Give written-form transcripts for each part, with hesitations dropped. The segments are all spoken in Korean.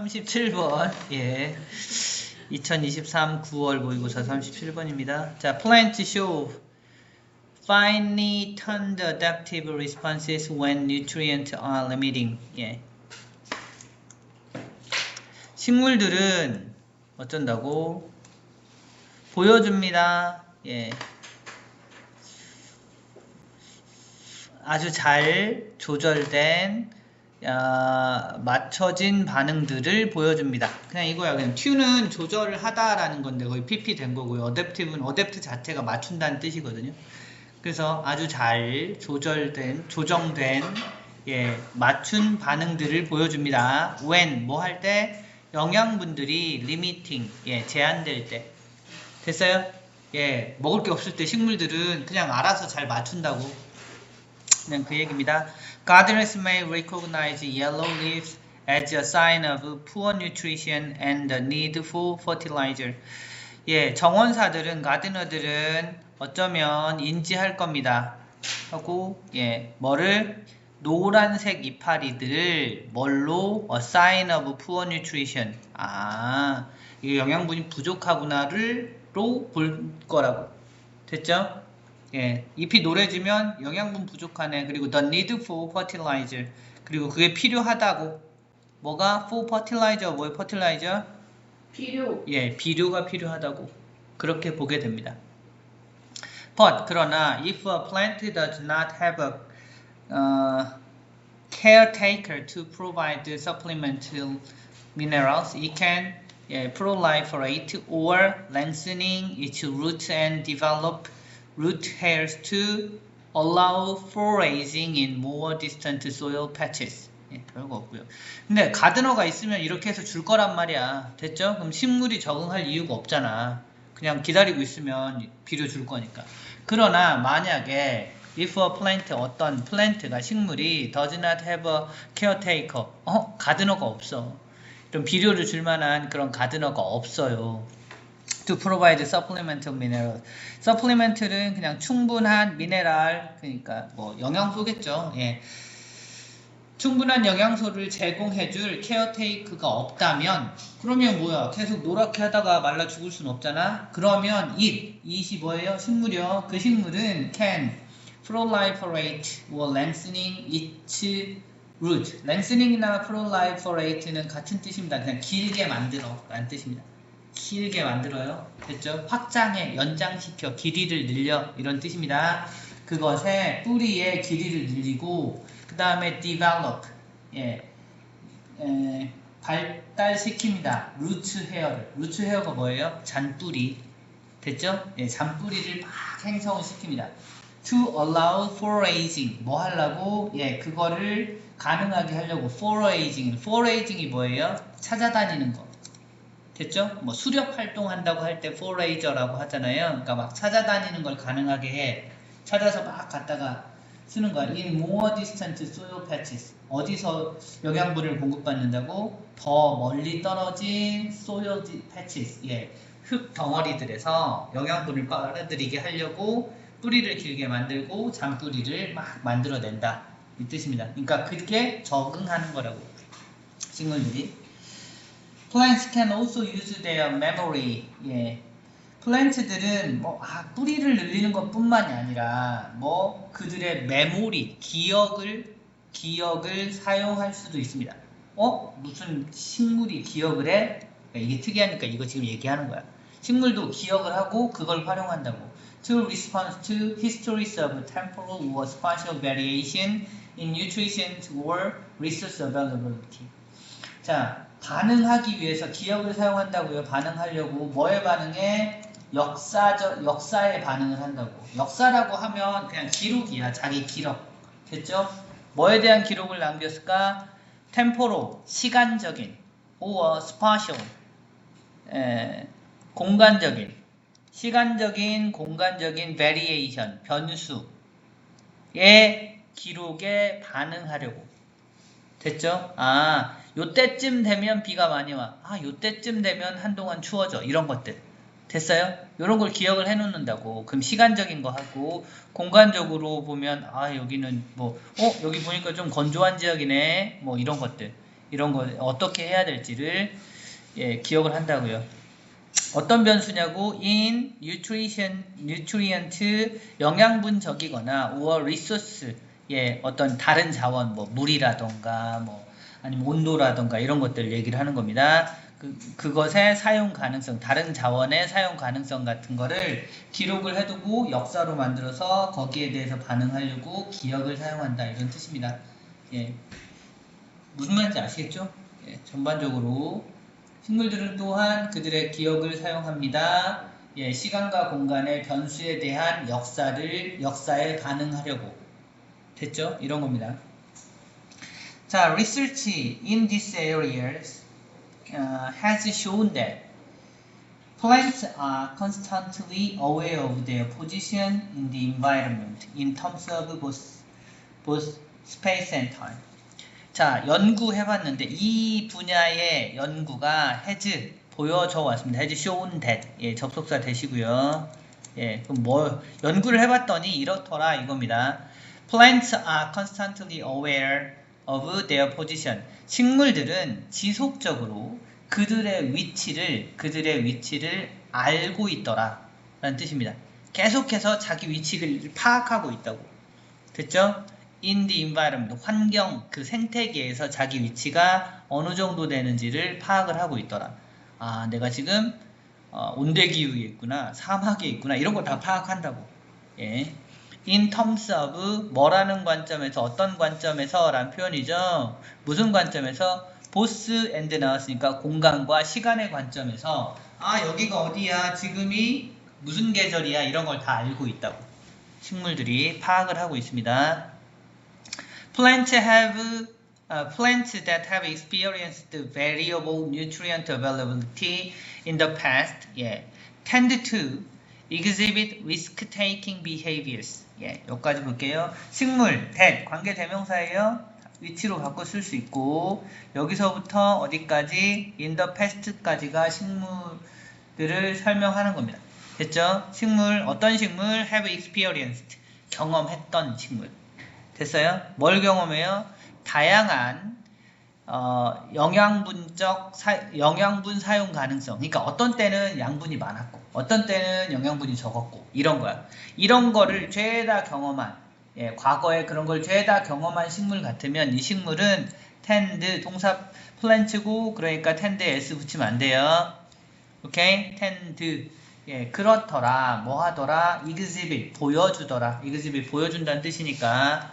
37번. 예. 2023 9월 모의고사 37번입니다. 자, plan to show finely tuned adaptive responses when nutrients are limiting. 예. 식물들은 어쩐다고? 보여줍니다. 예. 아주 잘 조절된 맞춰진 반응들을 보여줍니다. 그냥 이거야. 그냥 tune은 조절을 하다라는 건데 거의 pp 된 거고요. adaptive는 adapt 자체가 맞춘다는 뜻이거든요. 그래서 아주 잘 조정된 맞춘 반응들을 보여줍니다. when 뭐 할 때 영양분들이 limiting 제한될 때 됐어요? 먹을 게 없을 때 식물들은 그냥 알아서 잘 맞춘다고. 그냥 그 얘기입니다. Gardeners may recognize yellow leaves as a sign of poor nutrition and the need for fertilizer. 정원사들은, 가드너들은 어쩌면 인지할 겁니다. 하고, 뭐를? 노란색 이파리들을 뭘로? A sign of poor nutrition. 이게 영양분이 부족하구나를,로 볼 거라고. 됐죠? 잎이 노래지면 영양분 부족하네. 그리고 the need for fertilizer. 그리고 그게 필요하다고. 뭐가? for fertilizer. 뭐예요? fertilizer? 비료. 비료가 필요하다고. 그렇게 보게 됩니다. But 그러나 if a plant does not have a caretaker to provide supplemental minerals, it can proliferate or lengthening its roots and develop root hairs to allow foraging in more distant soil patches. 별거 없고요. 근데 가드너가 있으면 이렇게 해서 줄 거란 말이야. 됐죠? 그럼 식물이 적응할 이유가 없잖아. 그냥 기다리고 있으면 비료 줄 거니까. 그러나 만약에 if a plant, 어떤 플랜트가 식물이 does not have a caretaker, 가드너가 없어. 그럼 비료를 줄 만한 그런 가드너가 없어요. To provide supplemental minerals. supplement는 그냥 충분한 미네랄, 그러니까 뭐 영양소겠죠. 충분한 영양소를 제공해줄 caretaker가 없다면, 그러면 뭐야? 계속 노랗게 하다가 말라 죽을 순 없잖아. 그러면 it이 뭐예요? 식물이요. 그 식물은 can proliferate or lengthening its root. lengthening이나 proliferate는 같은 뜻입니다. 그냥 길게 만들어 라는 뜻입니다. 길게 만들어요. 됐죠? 확장해, 연장시켜, 길이를 늘려 이런 뜻입니다. 그것의 뿌리의 길이를 늘리고 그 다음에 develop 발달시킵니다. root hair를. root hair가 뭐예요? 잔뿌리. 됐죠? 잔뿌리를 막 행성을 시킵니다. to allow foraging. 뭐 하려고? 그거를 가능하게 하려고. foraging이 뭐예요? 찾아다니는 거. 됐죠? 뭐 수렵 활동한다고 할 때 forager라고 하잖아요. 그러니까 막 찾아다니는 걸 가능하게 해. 찾아서 막 갔다가 쓰는 거야. In more distant soil patches. 어디서 영양분을 공급받는다고? 더 멀리 떨어진 soil patches. 흙 덩어리들에서 영양분을 빨아들이게 하려고 뿌리를 길게 만들고 잔뿌리를 막 만들어낸다. 이 뜻입니다. 그러니까 그렇게 적응하는 거라고. 식물들이. Plants can also use their memory. 플랜트들은 뿌리를 늘리는 것뿐만이 아니라 그들의 메모리, 기억을 사용할 수도 있습니다. 무슨 식물이 기억을 해? 이게 특이하니까 이거 지금 얘기하는 거야. 식물도 기억을 하고 그걸 활용한다고. To respond to histories of temporal or spatial variation in nutrition or resource availability. 자, 반응하기 위해서 기억을 사용한다고요. 반응하려고. 뭐에 반응해? 역사에 반응을 한다고. 역사라고 하면 그냥 기록이야. 자기 기록. 됐죠? 뭐에 대한 기록을 남겼을까? temporal, 시간적인, or spatial, 공간적인, 공간적인 variation, 변수의 기록에 반응하려고. 됐죠? 요때쯤 되면 비가 많이 와. 요때쯤 되면 한동안 추워져. 이런 것들. 됐어요? 이런 걸 기억을 해 놓는다고. 그럼 시간적인 거 하고, 공간적으로 보면, 여기는 여기 보니까 좀 건조한 지역이네. 이런 것들. 이런 거 어떻게 해야 될지를 예, 기억을 한다고요. 어떤 변수냐고 in nutrient 영양분적이거나 or resource 예, 어떤 다른 자원 뭐 물이라던가 뭐 아니면 온도라던가 이런 것들 얘기를 하는 겁니다. 그것의 사용 가능성, 다른 자원의 사용 가능성 같은 거를 기록을 해두고 역사로 만들어서 거기에 대해서 반응하려고 기억을 사용한다 이런 뜻입니다. 예, 무슨 말인지 아시겠죠? 예, 전반적으로 식물들은 또한 그들의 기억을 사용합니다. 예, 시간과 공간의 변수에 대한 역사에 반응하려고. 됐죠? 이런 겁니다. 자, research in these areas has shown that plants are constantly aware of their position in the environment in terms of both space and time. 자, 연구해봤는데 이 분야의 연구가 has 보여져 왔습니다. has shown that 예, 접속사 되시고요. 예, 그럼 뭐 연구를 해봤더니 이렇더라 이겁니다. Plants are constantly aware of their position. 식물들은 지속적으로 그들의 위치를 알고 있더라 라는 뜻입니다. 계속해서 자기 위치를 파악하고 있다고. 됐죠? In the environment, 환경, 그 생태계에서 자기 위치가 어느 정도 되는지를 파악을 하고 있더라. 아, 내가 지금 온대기후에 있구나, 사막에 있구나, 이런 거 다 파악한다고. 예. In terms of 뭐라는 관점에서, 어떤 관점에서 라는 표현이죠. 무슨 관점에서? both and 나왔으니까 공간과 시간의 관점에서 아, 여기가 어디야, 지금이 무슨 계절이야, 이런 걸 다 알고 있다고. 식물들이 파악을 하고 있습니다. Plants that have experienced variable nutrient availability in the past, tend to exhibit risk-taking behaviors. 여기까지 볼게요. 식물, that, 관계 대명사예요. 위치로 바꿔 쓸 수 있고, 여기서부터 어디까지, in the past까지가 식물들을 설명하는 겁니다. 됐죠? 식물, 어떤 식물? have experienced, 경험했던 식물. 됐어요? 뭘 경험해요? 다양한 영양분 사용 가능성. 그러니까 어떤 때는 양분이 많았고 어떤 때는 영양분이 적었고 이런 거야. 이런 거를 죄다 경험한 과거에 그런 걸 죄다 경험한 식물 같으면 이 식물은 tend 동사 plant고 그러니까 tend에 s 붙이면 안 돼요. 오케이? tend 그렇더라, 뭐 하더라, exhibit 보여주더라. exhibit 보여준다는 뜻이니까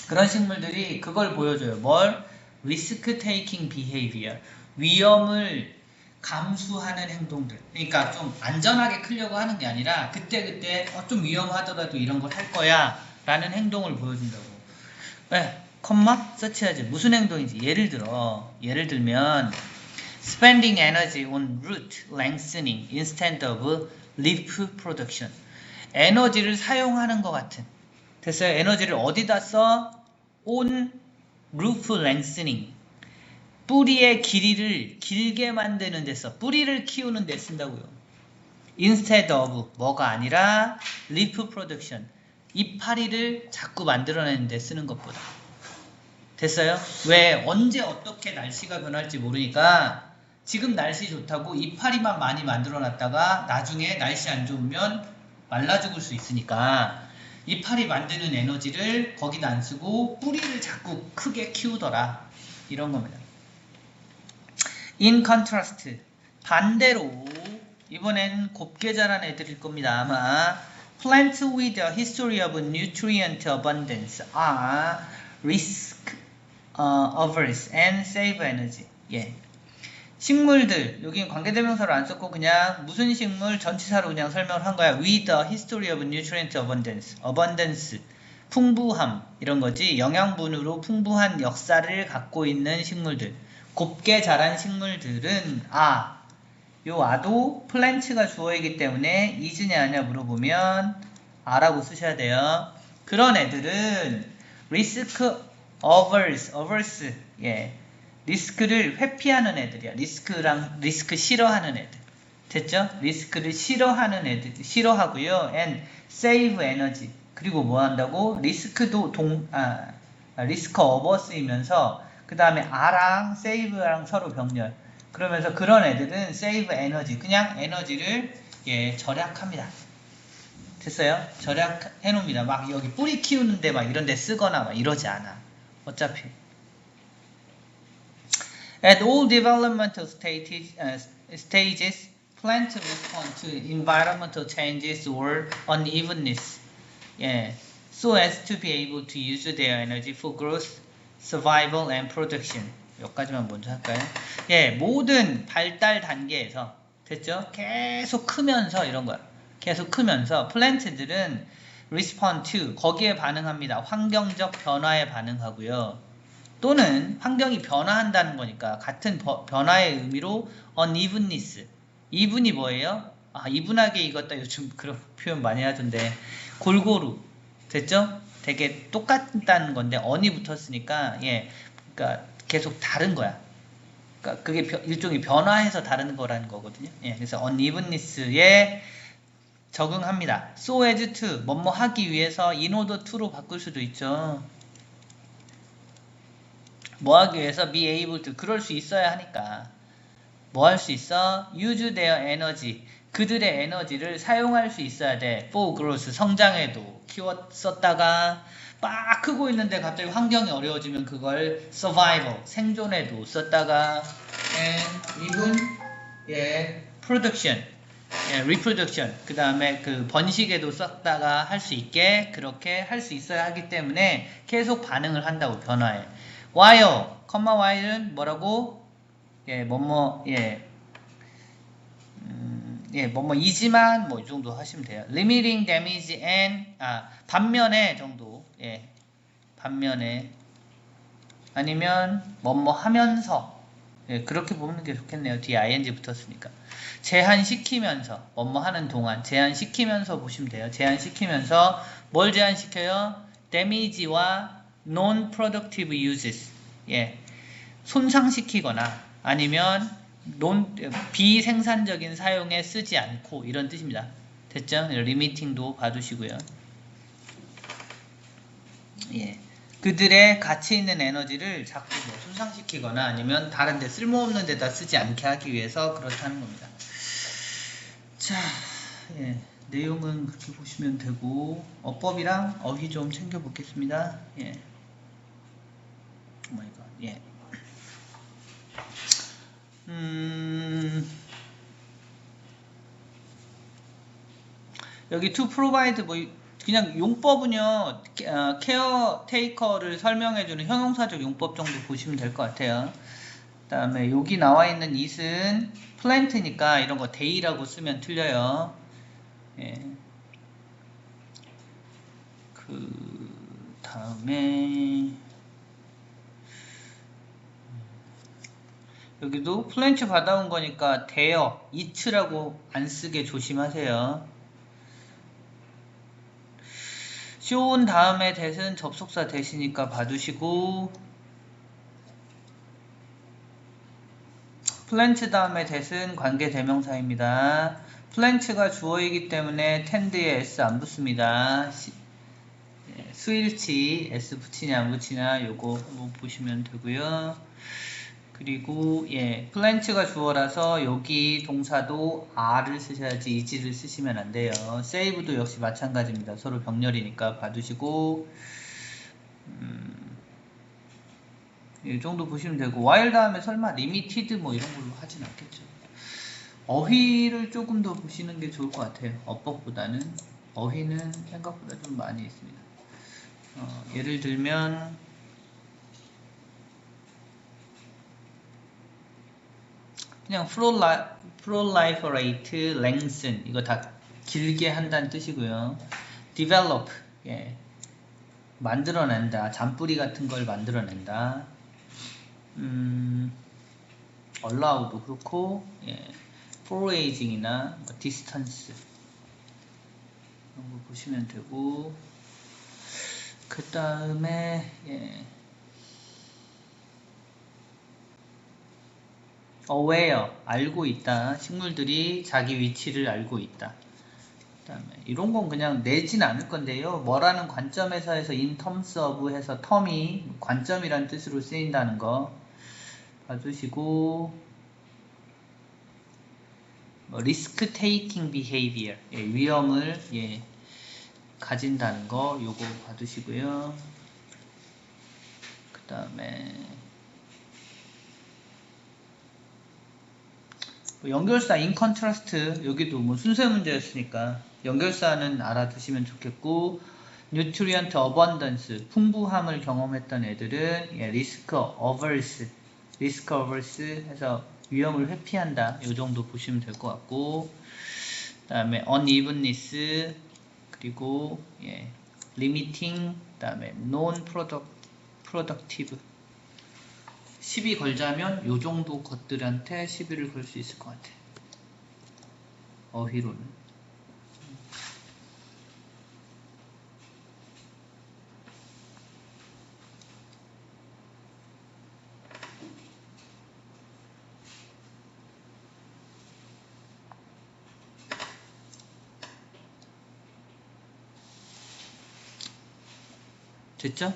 그런 식물들이 그걸 보여줘요. 뭘? risk taking behavior. 위험을 감수하는 행동들. 그러니까 좀 안전하게 크려고 하는 게 아니라 그때그때 좀 위험하더라도 이런 걸 할 거야 라는 행동을 보여준다고. 네, 컴마 서치하지. 무슨 행동인지 예를 들면 spending energy on root lengthening instead of leaf production. 에너지를 사용하는 것 같은. 됐어요? 에너지를 어디다 써? on root lengthening. 뿌리의 길이를 길게 만드는 데 써. 뿌리를 키우는 데 쓴다고요. instead of 뭐가 아니라 leaf production. 이파리를 자꾸 만들어내는 데 쓰는 것보다. 됐어요? 왜? 언제 어떻게 날씨가 변할지 모르니까 지금 날씨 좋다고 이파리만 많이 만들어놨다가 나중에 날씨 안 좋으면 말라 죽을 수 있으니까 이파리 만드는 에너지를 거기다 안 쓰고 뿌리를 자꾸 크게 키우더라. 이런 겁니다. In contrast, 반대로 이번엔 곱게 자란 애들일 겁니다. 아마 Plants with a history of nutrient abundance are risk averse and save energy. 식물들, 여기 관계대명사로 안 썼고 그냥 무슨 식물 전치사로 그냥 설명을 한 거야. With a history of nutrient abundance. abundance, 풍부함 이런 거지. 영양분으로 풍부한 역사를 갖고 있는 식물들. 곱게 자란 식물들은 요 아도 플랜츠가 주어이기 때문에 is냐 아냐 물어보면 아라고 쓰셔야 돼요. 그런 애들은 risk averse, 리스크를 회피하는 애들이야. 리스크 싫어하는 애들. 됐죠? 리스크를 싫어하는 애들, 싫어하고요. and save energy. 그리고 뭐 한다고? 리스크 어버스이면서 그 다음에 R랑 save랑 서로 병렬. 그러면서 그런 애들은 save 에너지, 그냥 에너지를 절약합니다. 됐어요? 절약해 놓습니다. 막 여기 뿌리 키우는데 막 이런 데 쓰거나 막 이러지 않아. 어차피. At all developmental stages, plants respond to environmental changes or unevenness, so as to be able to use their energy for growth, survival, and production. 여기까지만 먼저 할까요? 모든 발달 단계에서 됐죠? 계속 크면서 이런 거야. 계속 크면서 플랜트들은 respond to 거기에 반응합니다. 환경적 변화에 반응하고요. 또는 환경이 변화한다는 거니까 같은 변화의 의미로 unevenness. 이분이 뭐예요? 이분하게 익었다. 요즘 그런 표현 많이 하던데 골고루 됐죠? 되게 똑같다는 건데 on이 붙었으니까 그러니까 계속 다른 거야. 그러니까 그게 일종의 변화해서 다른 거라는 거거든요. 그래서 unevenness에 적응합니다. so as to 뭐뭐 하기 위해서 in order to로 바꿀 수도 있죠. 뭐 하기 위해서 be able to 그럴 수 있어야 하니까 뭐 할 수 있어? use their energy 그들의 에너지를 사용할 수 있어야 돼. for growth 성장에도 키웠었다가 막 크고 있는데 갑자기 환경이 어려워지면 그걸 survival 생존에도 썼다가 and even production reproduction 그 다음에 그 번식에도 썼다가 할 수 있게 그렇게 할 수 있어야 하기 때문에 계속 반응을 한다고 변화에. while, while은 뭐라고? 뭐뭐이지만 뭐 이 정도 하시면 돼요. limiting damage and 반면에 정도. 반면에 아니면 뭐뭐 하면서 그렇게 보는 게 좋겠네요. 뒤에 ing 붙었으니까. 제한시키면서 뭐뭐 하는 동안 제한시키면서 보시면 돼요. 제한시키면서 뭘 제한시켜요? damage와 non-productive uses 손상시키거나 아니면 비생산적인 사용에 쓰지 않고 이런 뜻입니다. 됐죠? 리미팅도 봐두시고요. 그들의 가치 있는 에너지를 자꾸 손상시키거나 아니면 다른 데 쓸모없는 데다 쓰지 않게 하기 위해서 그렇다는 겁니다. 자, 내용은 그렇게 보시면 되고 어법이랑 어휘 좀 챙겨 보겠습니다. 오마이갓, 여기 to provide 뭐 그냥 용법은요 케어테이커를 설명해주는 형용사적 용법 정도 보시면 될 것 같아요. 그 다음에 여기 나와 있는 it은 플랜트니까 이런 거 day라고 쓰면 틀려요. 그 다음에 여기도 플랜트 받아온 거니까 대여 it라고 안 쓰게 조심하세요. 쇼온 다음에 대신 접속사 대시니까 봐두시고 플랜트 다음에 대신 관계대명사입니다. 플랜트가 주어이기 때문에 텐드에 s 안 붙습니다. 수일치 s 붙이냐 안 붙이냐 요거 한번 보시면 되고요. 그리고 플랜트가 주어라서 여기 동사도 R을 쓰셔야지 is를 쓰시면 안 돼요. save도 역시 마찬가지입니다. 서로 병렬이니까 봐두시고 이 정도 보시면 되고 while 다음에 설마 limited 뭐 이런 걸로 하진 않겠죠. 어휘를 조금 더 보시는 게 좋을 것 같아요. 어법보다는 어휘는 생각보다 좀 많이 있습니다. 예를 들면 그냥 proliferate, lengthen 이거 다 길게 한다는 뜻이고요. develop 만들어낸다, 잔뿌리 같은 걸 만들어낸다. allow도 그렇고 foraging이나 distance 이런 거 보시면 되고 그 다음에 aware, 알고 있다. 식물들이 자기 위치를 알고 있다. 그다음에 이런 건 그냥 내진 않을 건데요. 뭐라는 관점에서 해서 in terms of 해서 term이 관점이란 뜻으로 쓰인다는 거 봐주시고, risk taking behavior, 위험을 가진다는 거 요거 봐두시고요. 그 다음에 연결사 in contrast, 여기도 뭐 순서 문제였으니까 연결사는 알아두시면 좋겠고, nutrient abundance, 풍부함을 경험했던 애들은 risk averse 해서 위험을 회피한다, 요 정도 보시면 될 것 같고, 그 다음에 unevenness, 그리고 limiting, 그 다음에 non-productive, 시비 걸자면 요 정도 것들한테 시비를 걸 수 있을 것 같아. 어휘로는. 됐죠?